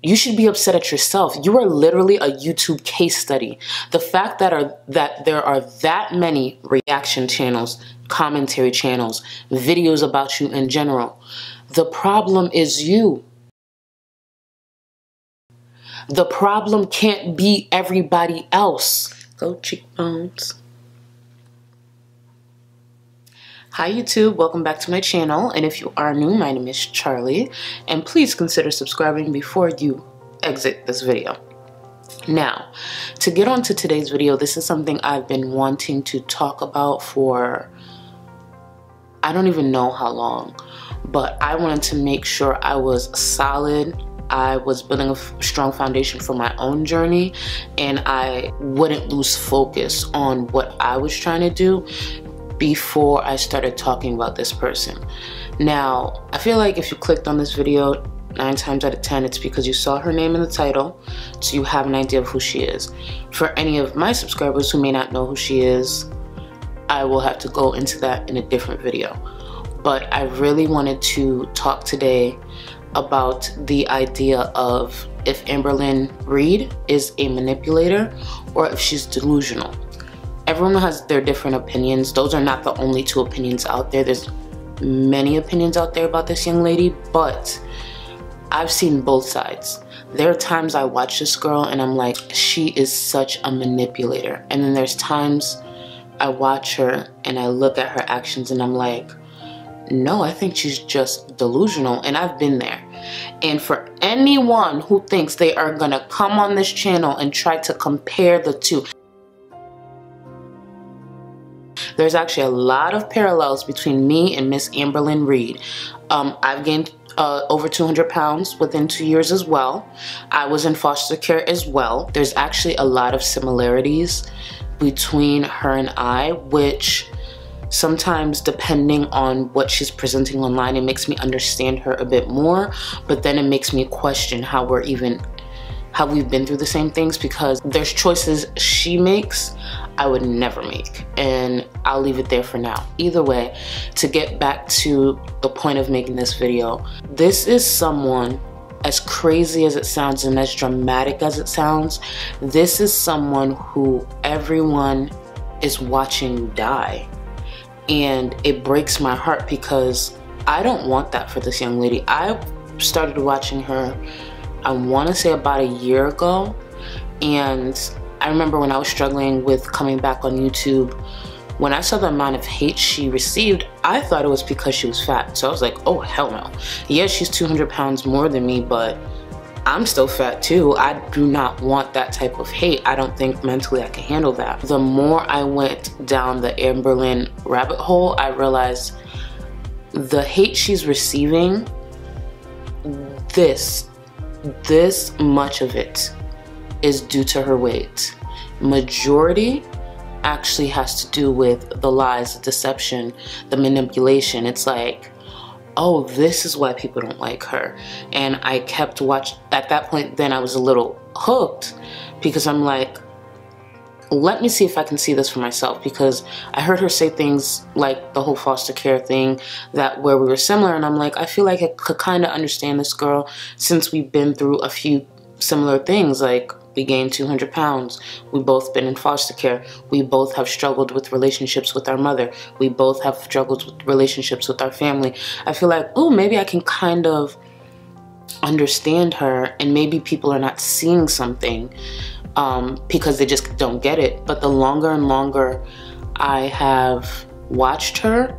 you should be upset at yourself. You are literally a YouTube case study. The fact that there are that many reaction channels, commentary channels, videos about you in general, the problem is you. The problem can't be everybody else. Go cheekbones. Hi YouTube, welcome back to my channel, and if you are new, my name is Charlie, and please consider subscribing before you exit this video. Now, to get on to today's video, this is something I've been wanting to talk about for I don't even know how long, but I wanted to make sure I was solid. I was building a strong foundation for my own journey, and I wouldn't lose focus on what I was trying to do before I started talking about this person. Now, I feel like if you clicked on this video, 9 times out of 10, it's because you saw her name in the title, so you have an idea of who she is. For any of my subscribers who may not know who she is, I will have to go into that in a different video. But I really wanted to talk today about the idea of if Amberlynn Reid is a manipulator or if she's delusional. Everyone has their different opinions. Those are not the only 2 opinions out there. There's many opinions out there about this young lady, but I've seen both sides. There are times I watch this girl and I'm like, she is such a manipulator. And then there's times I watch her and I look at her actions and I'm like, no, I think she's just delusional. And I've been there. And for anyone who thinks they are gonna come on this channel and try to compare the 2, there's actually a lot of parallels between me and Miss Amberlynn Reid. I've gained over 200 pounds within 2 years as well. I was in foster care as well. There's actually a lot of similarities between her and I, which sometimes, depending on what she's presenting online, it makes me understand her a bit more, but then it makes me question how we've been through the same things, because there's choices she makes I would never make, and I'll leave it there for now. Either way, to get back to the point of making this video, this is someone, as crazy as it sounds and as dramatic as it sounds, this is someone who everyone is watching die. And it breaks my heart because I don't want that for this young lady. I started watching her, I want to say about a year ago, and I remember when I was struggling with coming back on YouTube, when I saw the amount of hate she received, I thought it was because she was fat. So I was like, oh hell no. Yeah, she's 200 pounds more than me, but I'm still fat too. I do not want that type of hate. I don't think mentally I can handle that. The more I went down the Amberlynn rabbit hole, I realized the hate she's receiving, this much of it is due to her weight. Majority actually has to do with the lies, the deception, the manipulation. It's like, oh, this is why people don't like her. And I kept watching. At that point, then I was a little hooked, because I'm like, let me see if I can see this for myself, because I heard her say things like the whole foster care thing, that where we were similar, and I'm like, I feel like I could kind of understand this girl since we've been through a few similar things. Like, we gained 200 pounds. We both been in foster care. We both have struggled with relationships with our mother. We both have struggled with relationships with our family. I feel like, oh, maybe I can kind of understand her, and maybe people are not seeing something because they just don't get it. But the longer and longer I have watched her,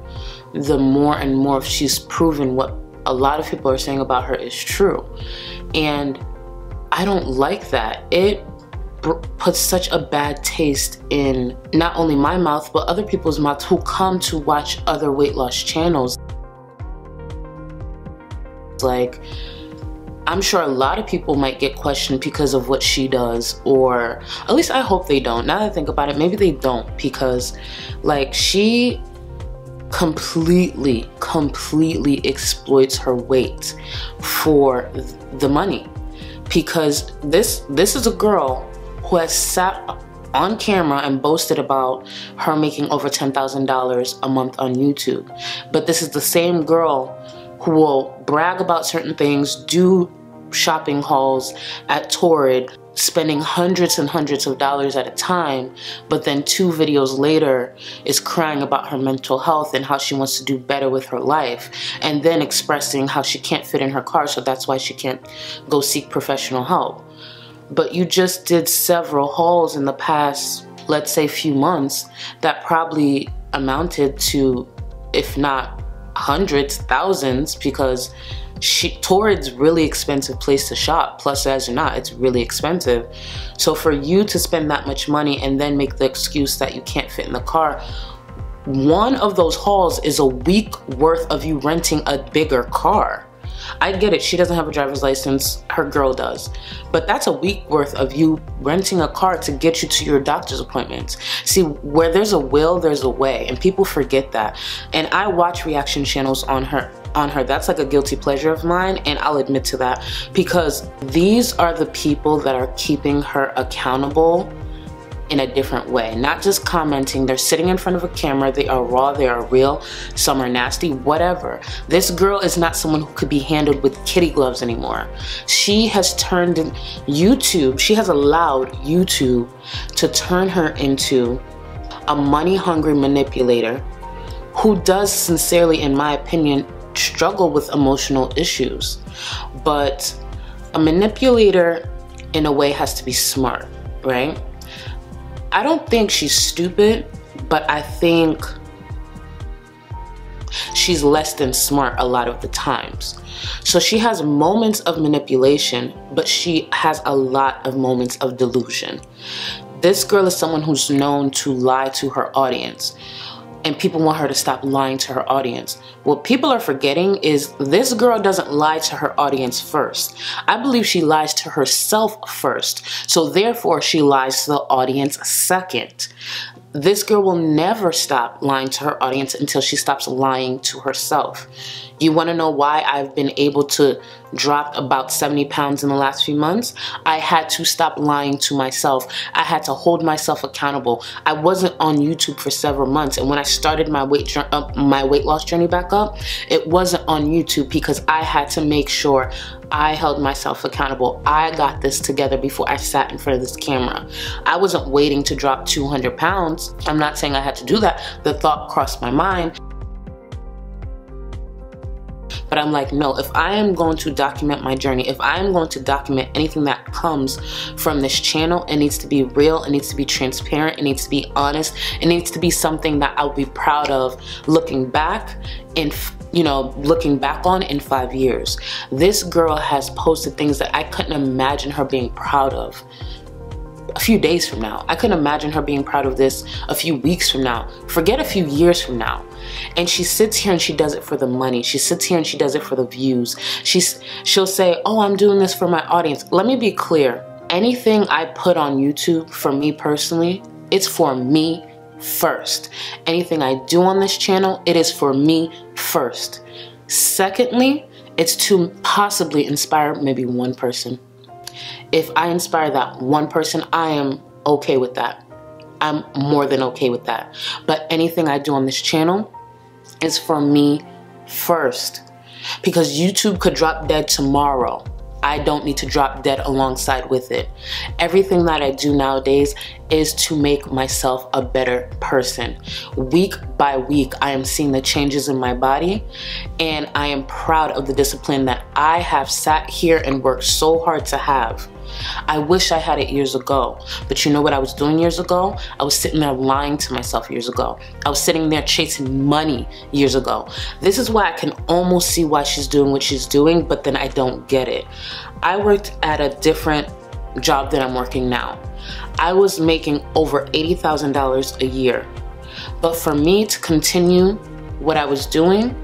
the more and more she's proven what a lot of people are saying about her is true. And I don't like that. It puts such a bad taste in not only my mouth, but other people's mouths who come to watch other weight loss channels. Like, I'm sure a lot of people might get questioned because of what she does, or at least I hope they don't. Now that I think about it, maybe they don't, because like, she completely exploits her weight for the money. Because this is a girl who has sat on camera and boasted about her making over $10,000 a month on YouTube. But this is the same girl who will brag about certain things, do shopping hauls at Torrid, spending hundreds and hundreds of dollars at a time, but then 2 videos later is crying about her mental health and how she wants to do better with her life, and then expressing how she can't fit in her car, so that's why she can't go seek professional help. But you just did several hauls in the past, let's say, few months that probably amounted to, if not hundreds, thousands, because Torrid's really expensive place to shop. Plus, as or not, it's really expensive. So for you to spend that much money and then make the excuse that you can't fit in the car, one of those hauls is a week worth of you renting a bigger car. I get it, she doesn't have a driver's license, her girl does. But that's a week worth of you renting a car to get you to your doctor's appointments. See, where there's a will, there's a way, and people forget that. And I watch reaction channels on her. That's like a guilty pleasure of mine, and I'll admit to that, because these are the people that are keeping her accountable in a different way. Not just commenting, they're sitting in front of a camera, they are raw, they are real, some are nasty, whatever. This girl is not someone who could be handled with kitty gloves anymore. She has turned YouTube, she has allowed YouTube to turn her into a money-hungry manipulator who does sincerely, in my opinion, struggle with emotional issues. But a manipulator, in a way, has to be smart, right? I don't think she's stupid, but I think she's less than smart a lot of the times. So she has moments of manipulation, but she has a lot of moments of delusion. This girl is someone who's known to lie to her audience, and people want her to stop lying to her audience. What people are forgetting is this girl doesn't lie to her audience first. I believe she lies to herself first, so therefore she lies to the audience second. This girl will never stop lying to her audience until she stops lying to herself. You want to know why I've been able to drop about 70 pounds in the last few months? I had to stop lying to myself. I had to hold myself accountable. I wasn't on YouTube for several months, and when I started my weight loss journey back up, it wasn't on YouTube because I had to make sure I held myself accountable. I got this together before I sat in front of this camera. I wasn't waiting to drop 200 pounds. I'm not saying I had to do that. The thought crossed my mind. But I'm like, no, if I am going to document my journey, if I am going to document anything that comes from this channel, it needs to be real, it needs to be transparent, it needs to be honest, it needs to be something that I'll be proud of looking back and, you know, looking back on in 5 years. This girl has posted things that I couldn't imagine her being proud of a few days from now. I couldn't imagine her being proud of this a few weeks from now. Forget a few years from now. And she sits here and she does it for the money. She sits here and she does it for the views. She'll say, oh, I'm doing this for my audience. Let me be clear. Anything I put on YouTube, for me personally, it's for me first. Anything I do on this channel, it is for me first. Secondly, it's to possibly inspire maybe one person. If I inspire that one person, I am okay with that. I'm more than okay with that. But anything I do on this channel is for me first. Because YouTube could drop dead tomorrow. I don't need to drop dead alongside with it. Everything that I do nowadays is to make myself a better person. Week by week, I am seeing the changes in my body, and I am proud of the discipline that I have sat here and worked so hard to have. I wish I had it years ago, but you know what I was doing years ago? I was sitting there lying to myself years ago. I was sitting there chasing money years ago. This is why I can almost see why she's doing what she's doing, but then I don't get it. I worked at a different job than I'm working now. I was making over $80,000 a year, but for me to continue what I was doing,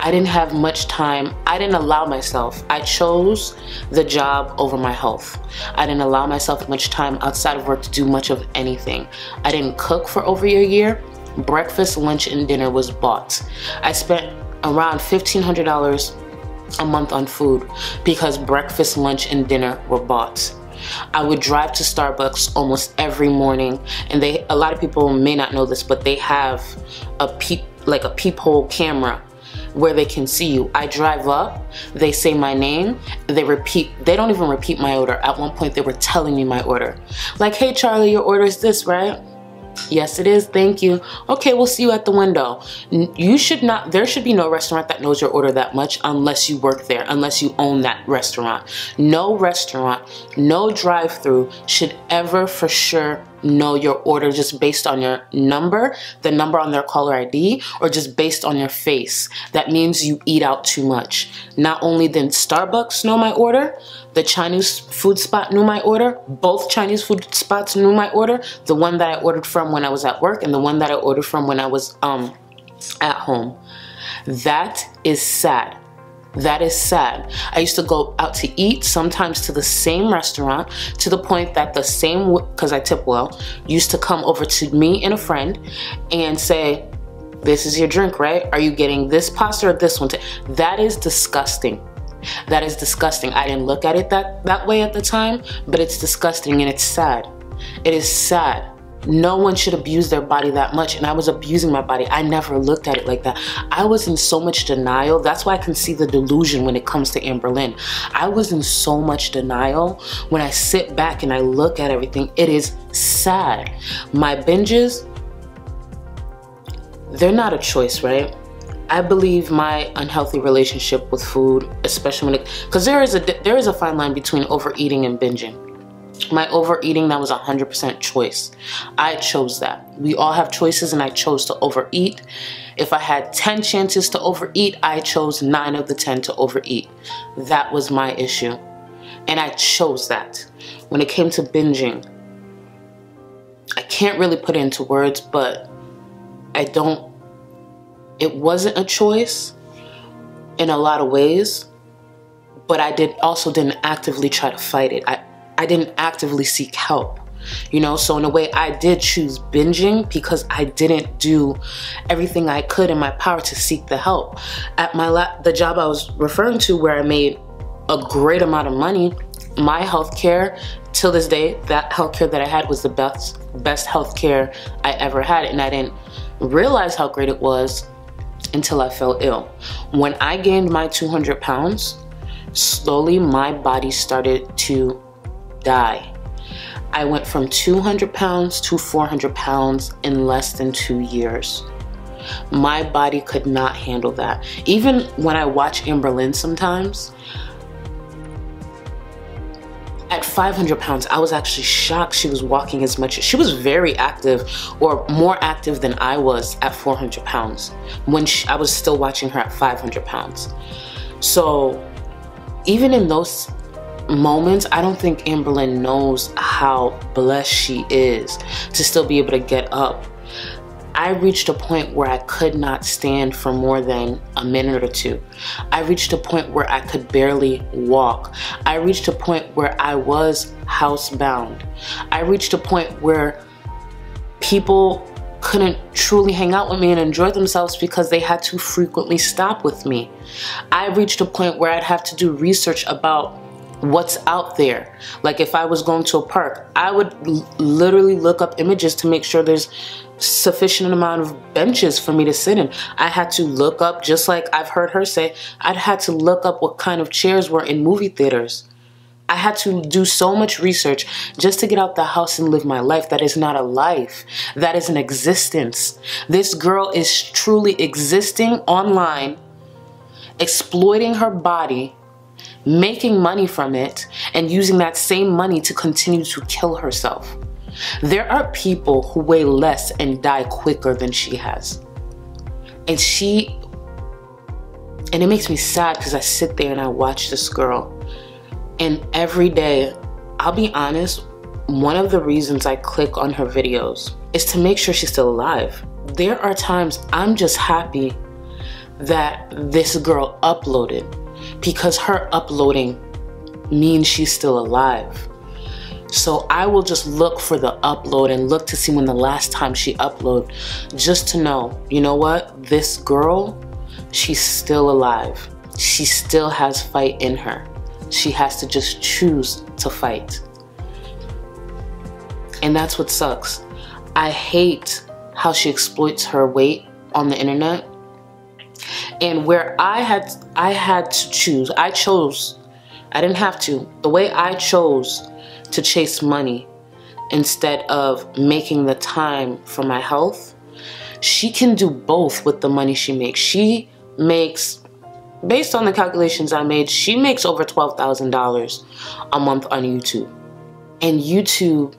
I didn't have much time. I didn't allow myself. I chose the job over my health. I didn't allow myself much time outside of work to do much of anything. I didn't cook for over a year. Breakfast, lunch, and dinner was bought. I spent around $1,500 a month on food because breakfast, lunch, and dinner were bought. I would drive to Starbucks almost every morning, and a lot of people may not know this, but they have a peephole camera where they can see you. I drive up, they say my name, they don't even repeat my order. At one point they were telling me my order. Like, hey Charlie, your order is this, right? Yes, it is. Thank you. Okay, we'll see you at the window. There should be no restaurant that knows your order that much unless you work there, unless you own that restaurant. No restaurant, no drive-through should ever for sure know your order just based on your number, the number on their caller ID, or just based on your face. That means you eat out too much. Not only did Starbucks know my order, the Chinese food spot knew my order. Both Chinese food spots knew my order. The one that I ordered from when I was at work and the one that I ordered from when I was at home. That is sad. That is sad. I used to go out to eat, sometimes to the same restaurant, to the point that the same, because I tip well, used to come over to me and a friend and say, this is your drink, right? Are you getting this pasta or this one? That is disgusting. That is disgusting. I didn't look at it that way at the time, but it's disgusting and it's sad. It is sad. No one should abuse their body that much, and I was abusing my body. I never looked at it like that. I was in so much denial. That's why I can see the delusion when it comes to Amberlynn. I was in so much denial. When I sit back and I look at everything, it is sad. My binges, they're not a choice, right? I believe my unhealthy relationship with food, especially when because there is a fine line between overeating and binging. My overeating, that was 100% choice. I chose that. We all have choices, and I chose to overeat. If I had 10 chances to overeat, I chose 9 of the 10 to overeat. That was my issue. And I chose that. When it came to binging, I can't really put it into words, but it wasn't a choice in a lot of ways, but I also didn't actively try to fight it. I didn't actively seek help, you know? So in a way, I did choose binging because I didn't do everything I could in my power to seek the help. At the job I was referring to, where I made a great amount of money, my healthcare, till this day, that healthcare that I had was the best healthcare I ever had, and I didn't realize how great it was until I fell ill. When I gained my 200 pounds, slowly my body started to die. I went from 200 pounds to 400 pounds in less than 2 years. My body could not handle that. Even when I watch Amberlynn sometimes, at 500 pounds, I was actually shocked she was walking as much. She was very active, or more active than I was at 400 pounds when I was still watching her at 500 pounds. So even in those moments, I don't think Amberlynn knows how blessed she is to still be able to get up. I reached a point where I could not stand for more than a minute or two. I reached a point where I could barely walk. I reached a point where I was housebound. I reached a point where people couldn't truly hang out with me and enjoy themselves because they had to frequently stop with me. I reached a point where I'd have to do research about what's out there. Like if I was going to a park, I would literally look up images to make sure there's sufficient amount of benches for me to sit in. I had to look up, just like I've heard her say, I'd had to look up what kind of chairs were in movie theaters. I had to do so much research just to get out the house and live my life. That is not a life. That is an existence. This girl is truly existing online, exploiting her body, making money from it, and using that same money to continue to kill herself. There are people who weigh less and die quicker than she has. And it makes me sad because I sit there and I watch this girl. And every day, I'll be honest, one of the reasons I click on her videos is to make sure she's still alive. There are times I'm just happy that this girl uploaded, because her uploading means she's still alive. So I will just look for the upload and look to see when the last time she uploaded, just to know, you know what, this girl, she's still alive. She still has fight in her. She has to just choose to fight. And that's what sucks. I hate how she exploits her weight on the internet. And where I had to choose, I didn't have to. The way I chose to chase money instead of making the time for my health, she can do both with the money she makes. She makes, based on the calculations I made, she makes over $12,000 a month on YouTube. And YouTube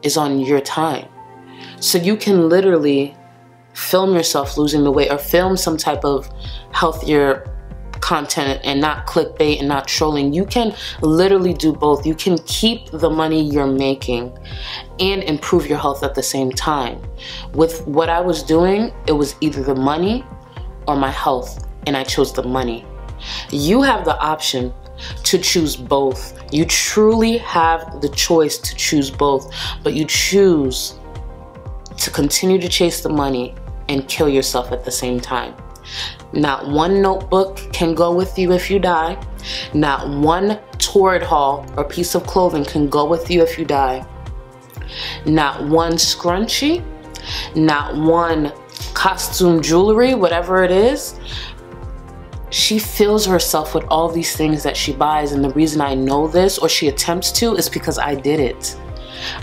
is on your time. So you can literally film yourself losing the weight or film some type of healthier content and not clickbait and not trolling. You can literally do both. You can keep the money you're making and improve your health at the same time. With what I was doing, it was either the money or my health, and I chose the money. You have the option to choose both. You truly have the choice to choose both, but you choose to continue to chase the money and kill yourself at the same time. Not one notebook can go with you if you die. Not one Torrid haul or piece of clothing can go with you if you die. Not one scrunchie, not one costume jewelry, whatever it is. She fills herself with all these things that she buys, and the reason I know this, or she attempts to, is because I did it.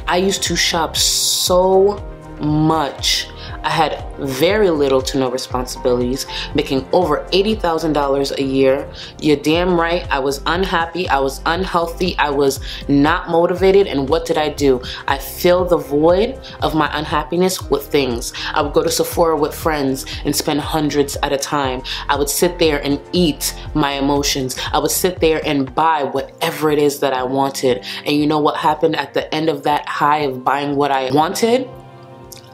I used to shop so much. I had very little to no responsibilities, making over $80,000 a year. You're damn right, I was unhappy, I was unhealthy, I was not motivated, and what did I do? I filled the void of my unhappiness with things. I would go to Sephora with friends and spend hundreds at a time. I would sit there and eat my emotions. I would sit there and buy whatever it is that I wanted. And you know what happened at the end of that high of buying what I wanted?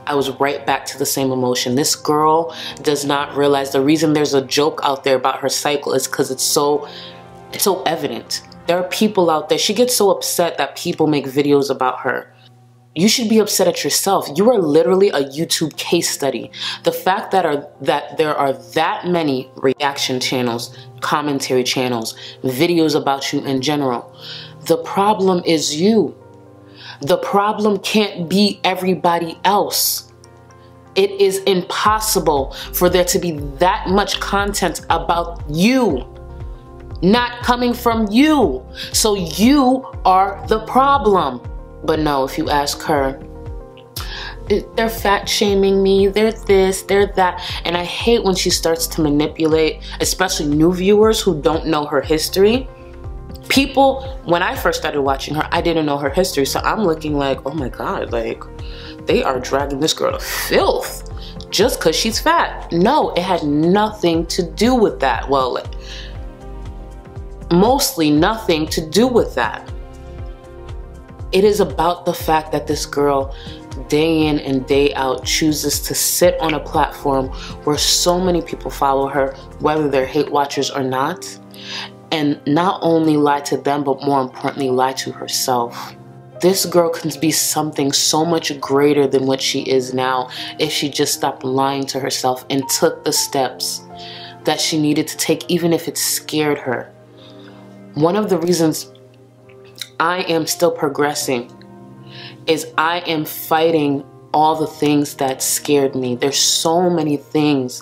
I was right back to the same emotion. This girl does not realize the reason there's a joke out there about her cycle is because it's so evident. There are people out there, she gets so upset that people make videos about her. You should be upset at yourself. You are literally a YouTube case study. The fact that there are that many reaction channels, commentary channels, videos about you in general. The problem is you. The problem can't be everybody else. It is impossible for there to be that much content about you, not coming from you. So you are the problem. But no, if you ask her, they're fat shaming me, they're this, they're that. And I hate when she starts to manipulate, especially new viewers who don't know her history. People, when I first started watching her, I didn't know her history, so I'm looking like, oh my God, like, they are dragging this girl to filth just because she's fat. No, it had nothing to do with that. Well, like, mostly nothing to do with that. It is about the fact that this girl, day in and day out, chooses to sit on a platform where so many people follow her, whether they're hate watchers or not, and not only lie to them, but more importantly, lie to herself. This girl can be something so much greater than what she is now if she just stopped lying to herself and took the steps that she needed to take, even if it scared her. One of the reasons I am still progressing is I am fighting all the things that scared me. There's so many things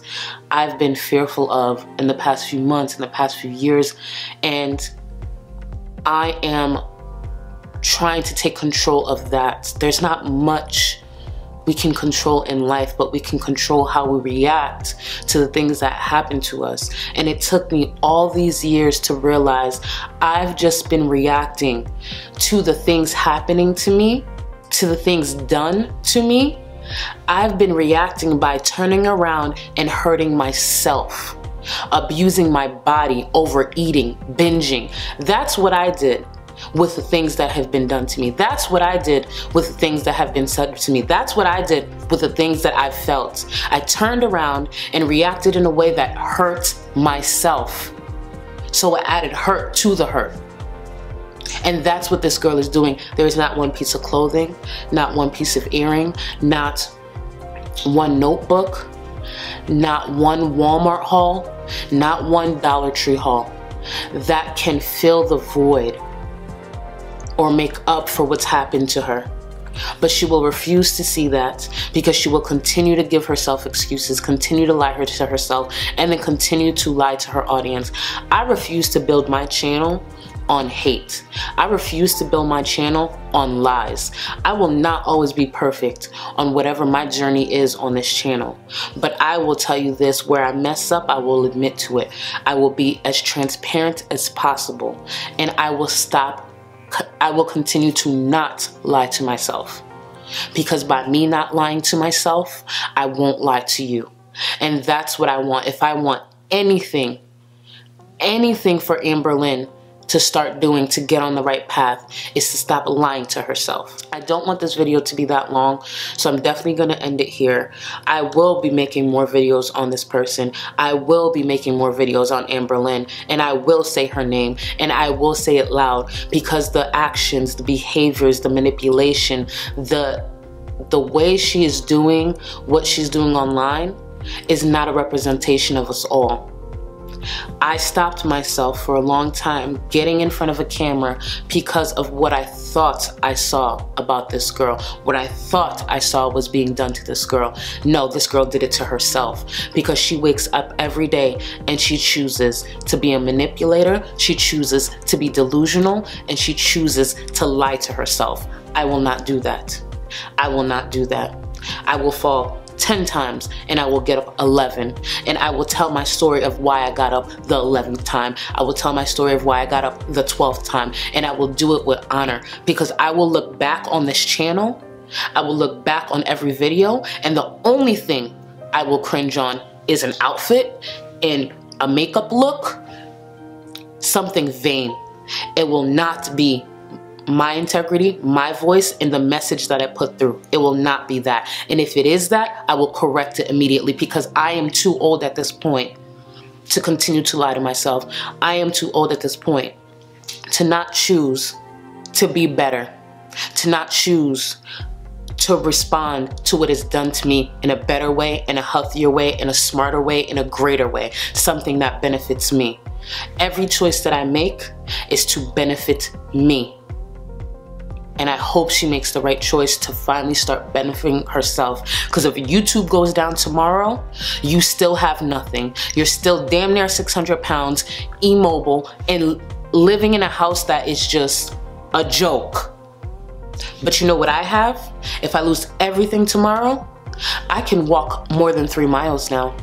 I've been fearful of in the past few months, in the past few years, and I am trying to take control of that. There's not much we can control in life, but we can control how we react to the things that happen to us. And it took me all these years to realize I've just been reacting to the things happening to me, to the things done to me. I've been reacting by turning around and hurting myself, abusing my body, overeating, binging. That's what I did with the things that have been done to me. That's what I did with the things that have been said to me. That's what I did with the things that I've felt. I turned around and reacted in a way that hurt myself. So I added hurt to the hurt. And that's what this girl is doing. There is not one piece of clothing, not one piece of earring, not one notebook, not one Walmart haul, not one Dollar Tree haul that can fill the void or make up for what's happened to her. But she will refuse to see that because she will continue to give herself excuses, continue to lie to herself, and then continue to lie to her audience. I refuse to build my channel on hate. I refuse to build my channel on lies. I will not always be perfect on whatever my journey is on this channel. But I will tell you this, where I mess up, I will admit to it. I will be as transparent as possible, and I will continue to not lie to myself. Because by me not lying to myself, I won't lie to you. And that's what I want. If I want anything for Amberlynn to start doing to get on the right path, is to stop lying to herself. I don't want this video to be that long, so I'm definitely going to end it here. I will be making more videos on this person. I will be making more videos on Amberlynn, and I will say her name, and I will say it loud, because the actions, the behaviors, the manipulation, the way she is doing what she's doing online is not a representation of us all. I stopped myself for a long time getting in front of a camera because of what I thought I saw about this girl. What I thought I saw was being done to this girl. No, this girl did it to herself, because she wakes up every day and she chooses to be a manipulator, she chooses to be delusional, and she chooses to lie to herself. I will not do that. I will not do that. I will fall 10 times and I will get up 11, and I will tell my story of why I got up the 11th time. I will tell my story of why I got up the 12th time, and I will do it with honor, because I will look back on this channel, I will look back on every video, and the only thing I will cringe on is an outfit and a makeup look, something vain. It will not be my integrity, my voice, and the message that I put through. It will not be that. And if it is that, I will correct it immediately, because I am too old at this point to continue to lie to myself. I am too old at this point to not choose to be better, to not choose to respond to what is done to me in a better way, in a healthier way, in a smarter way, in a greater way, something that benefits me. Every choice that I make is to benefit me. And I hope she makes the right choice to finally start benefiting herself. Because if YouTube goes down tomorrow, you still have nothing. You're still damn near 600 pounds, immobile, and living in a house that is just a joke. But you know what I have? If I lose everything tomorrow, I can walk more than 3 miles now.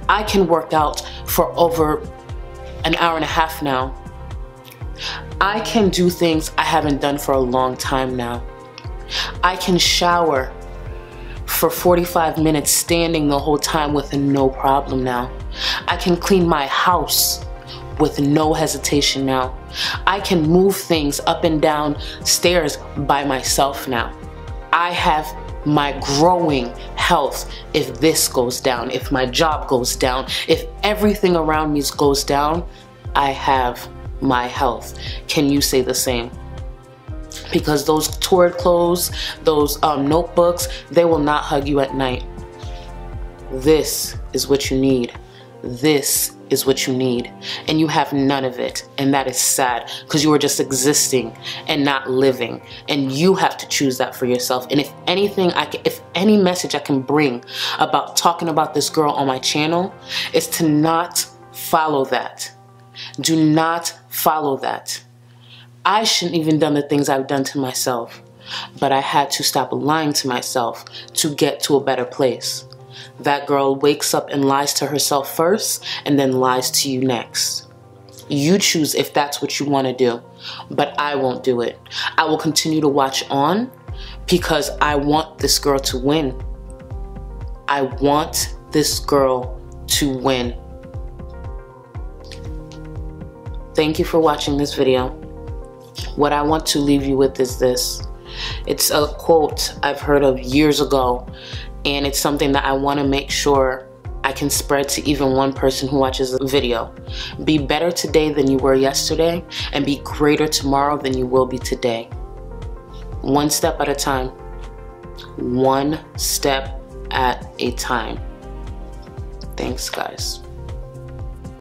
I can work out for over an hour and a half now. I can do things I haven't done for a long time now. I can shower for 45 minutes standing the whole time with no problem now. I can clean my house with no hesitation now. I can move things up and down stairs by myself now. I have my growing health if this goes down, if my job goes down, if everything around me goes down, I have my health. Can you say the same? Because those toured clothes, those notebooks, they will not hug you at night. This is what you need. This is what you need. And you have none of it. And that is sad, because you are just existing and not living. And you have to choose that for yourself. And if anything, if any message I can bring about talking about this girl on my channel, is to not follow that. Do not follow that. I shouldn't even done the things I've done to myself, but I had to stop lying to myself to get to a better place. That girl wakes up and lies to herself first, and then lies to you next. You choose if that's what you want to do, but I won't do it. I will continue to watch on, because I want this girl to win. I want this girl to win. Thank you for watching this video. What I want to leave you with is this. It's a quote I've heard of years ago, and it's something that I want to make sure I can spread to even one person who watches the video. Be better today than you were yesterday, and be greater tomorrow than you will be today. One step at a time. One step at a time. Thanks, guys.